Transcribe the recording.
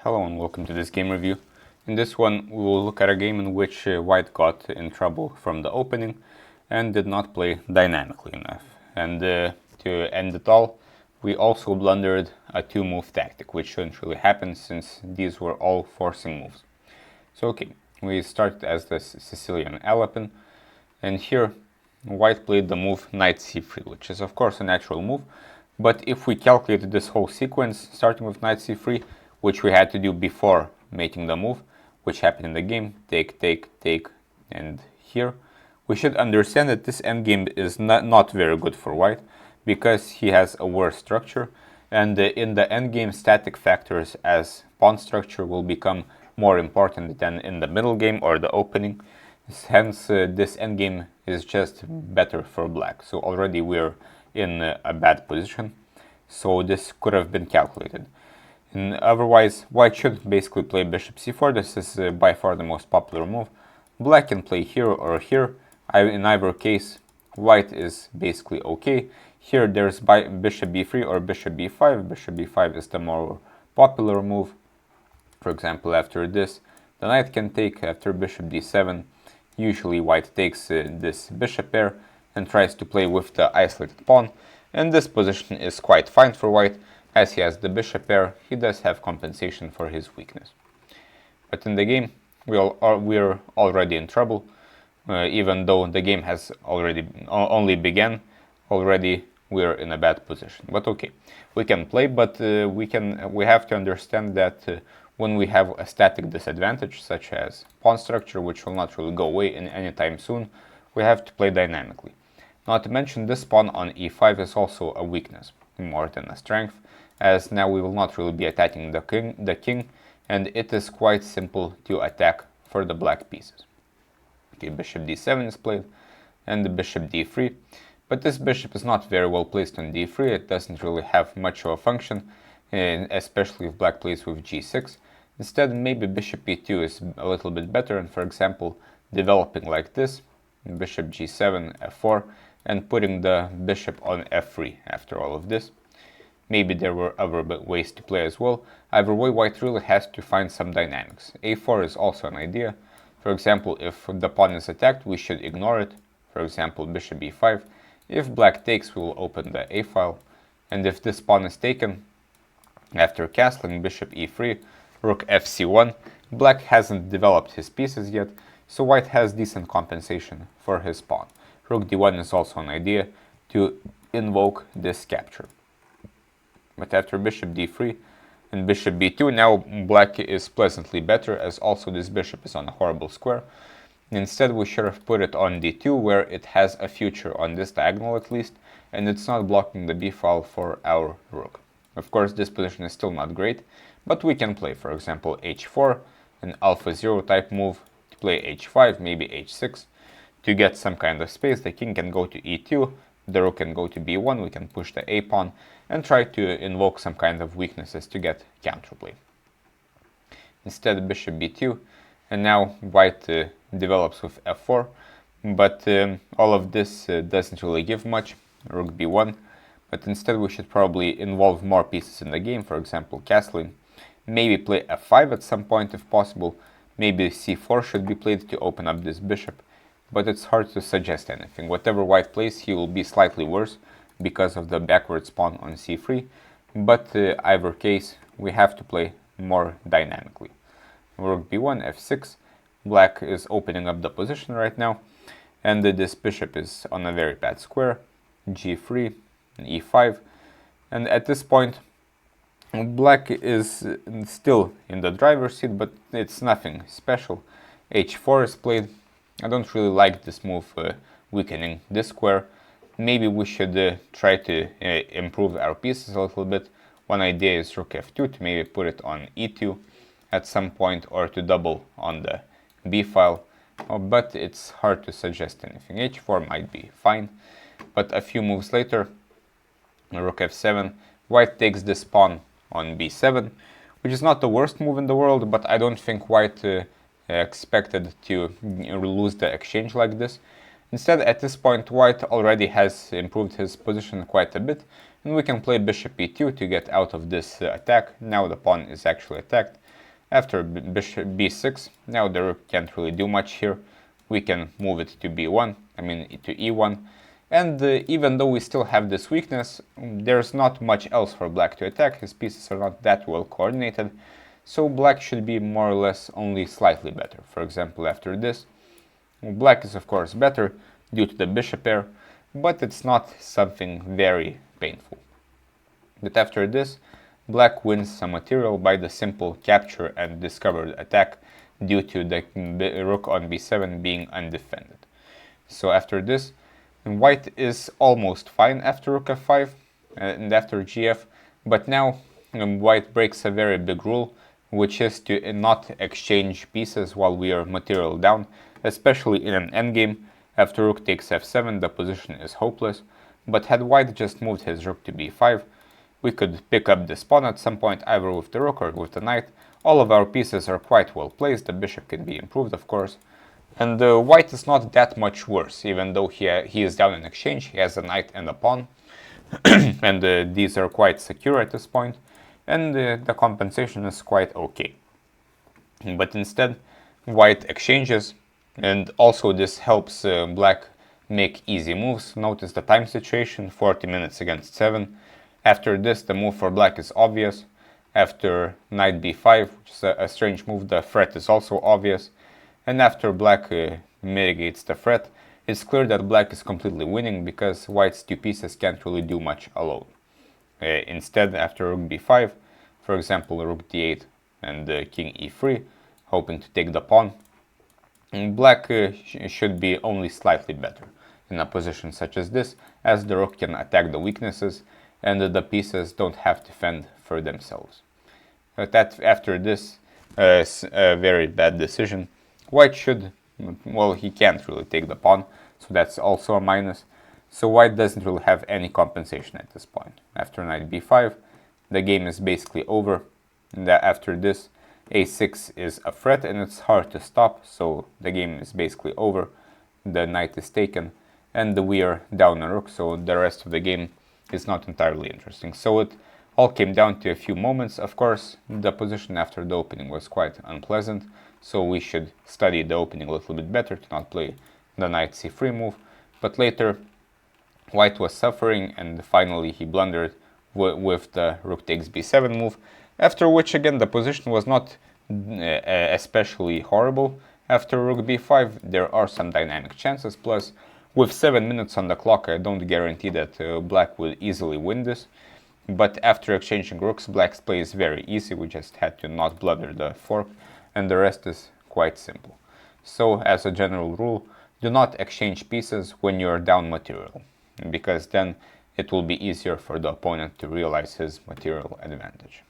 Hello and welcome to this game review. In this one we will look at a game in which White got in trouble from the opening and did not play dynamically enough. And to end it all, we also blundered a 2-move tactic, which shouldn't really happen since these were all forcing moves. So okay, we started as the Sicilian Alapin, and here White played the move Knight c3, which is of course a natural move, but if we calculated this whole sequence starting with Knight c3, which we had to do before making the move, which happened in the game, take, and here, we should understand that this endgame is not very good for White, because he has a worse structure, and in the endgame static factors as pawn structure will become more important than in the middle game or the opening. Hence, this endgame is just better for Black. So already we're in a bad position, so this could have been calculated. And otherwise, White should basically play bishop c4. This is by far the most popular move. Black can play here or here. In either case, White is basically okay. Here there's bishop b3 or bishop b5. Bishop b5 is the more popular move. For example, after this, the knight can take. After bishop d7, usually White takes this bishop pair and tries to play with the isolated pawn. And this position is quite fine for White. As he has the bishop pair, he does have compensation for his weakness. But in the game, we're already in trouble. Even though the game has only begun, already we're in a bad position. But okay, we can play, but we have to understand that when we have a static disadvantage, such as pawn structure, which will not really go away in any time soon, we have to play dynamically. Not to mention, this pawn on e5 is also a weakness, more than a strength, as now we will not really be attacking the king, and it is quite simple to attack for the black pieces. Okay, bishop d7 is played, and the bishop d3, but this bishop is not very well placed on d3. It doesn't really have much of a function, especially if black plays with g6. Instead, maybe bishop e2 is a little bit better, and for example, developing like this, bishop g7, f4, and putting the bishop on f3 after all of this. Maybe there were other ways to play as well. Either way, White really has to find some dynamics. a4 is also an idea. For example, if the pawn is attacked, we should ignore it. For example, bishop b5. If black takes, we will open the a file. And if this pawn is taken, after castling bishop e3, rook fc1, black hasn't developed his pieces yet, so White has decent compensation for his pawn. Rook d1 is also an idea to invoke this capture. But after bishop d3 and bishop b2, now black is pleasantly better, as also this bishop is on a horrible square. Instead, we should have put it on d2, where it has a future on this diagonal at least, and it's not blocking the b file for our rook. Of course, this position is still not great, but we can play, for example, h4, an alpha 0 type move, to play h5, maybe h6, to get some kind of space. The king can go to e2, the rook can go to b1, we can push the a pawn, and try to invoke some kind of weaknesses to get counterplay. Instead, bishop b2, and now White develops with f4, but all of this doesn't really give much. Rook b1, but instead we should probably involve more pieces in the game, for example castling. Maybe play f5 at some point if possible. Maybe c4 should be played to open up this bishop, but it's hard to suggest anything. Whatever White plays, he will be slightly worse because of the backwards pawn on c3, but either case, we have to play more dynamically. Rook b1, f6, black is opening up the position right now, and this bishop is on a very bad square, g3, and e5, and at this point, black is still in the driver's seat, but it's nothing special. h4 is played. I don't really like this move weakening this square. Maybe we should try to improve our pieces a little bit. One idea is rook f2, to maybe put it on e2 at some point, or to double on the b file, but it's hard to suggest anything. h4 might be fine, but a few moves later, rook f7, White takes this pawn on b7, which is not the worst move in the world, but I don't think White expected to lose the exchange like this. Instead, at this point, White already has improved his position quite a bit, and we can play bishop e2 to get out of this attack. Now the pawn is actually attacked, After bishop b6, now the rook can't really do much here. We can move it to b1, to e1. And even though we still have this weakness, there's not much else for black to attack. His pieces are not that well coordinated, so black should be more or less only slightly better. For example, after this, black is of course better due to the bishop pair, but it's not something very painful. But after this, black wins some material by the simple capture and discovered attack due to the rook on b7 being undefended. So after this, white is almost fine after rook f5 and after gf, but now white breaks a very big rule, which is to not exchange pieces while we are material down, especially in an endgame. After rook takes f7, the position is hopeless, but had white just moved his rook to b5, we could pick up this pawn at some point, either with the rook or with the knight. All of our pieces are quite well placed, the bishop can be improved of course, and white is not that much worse, even though he is down in exchange. He has a knight and a pawn, and these are quite secure at this point, and the compensation is quite okay. But instead, white exchanges, and also this helps black make easy moves. Notice the time situation, 40 minutes against 7. After this, the move for black is obvious. After knight b5, which is a strange move, the threat is also obvious. And after black mitigates the threat, it's clear that black is completely winning because white's two pieces can't really do much alone. Instead, after rook b5, for example, rook d8 and king e3, hoping to take the pawn, black should be only slightly better in a position such as this, as the rook can attack the weaknesses and the pieces don't have to fend for themselves. But after this a very bad decision, white should, well, he can't really take the pawn, so that's also a minus. So white doesn't really have any compensation at this point. After knight b5, the game is basically over. And after this, a6 is a threat and it's hard to stop, so the game is basically over. The knight is taken and we are down a rook, so the rest of the game is not entirely interesting. So it all came down to a few moments. Of course, the position after the opening was quite unpleasant, so we should study the opening a little bit better to not play the knight c3 move. But later, white was suffering and finally he blundered with the rook takes b7 move, after which again the position was not especially horrible. After rook b5 there are some dynamic chances, plus with 7 minutes on the clock I don't guarantee that black will easily win this. But after exchanging rooks, black's play is very easy. We just had to not blunder the fork, and the rest is quite simple. So as a general rule, do not exchange pieces when you are down material, because then it will be easier for the opponent to realize his material advantage.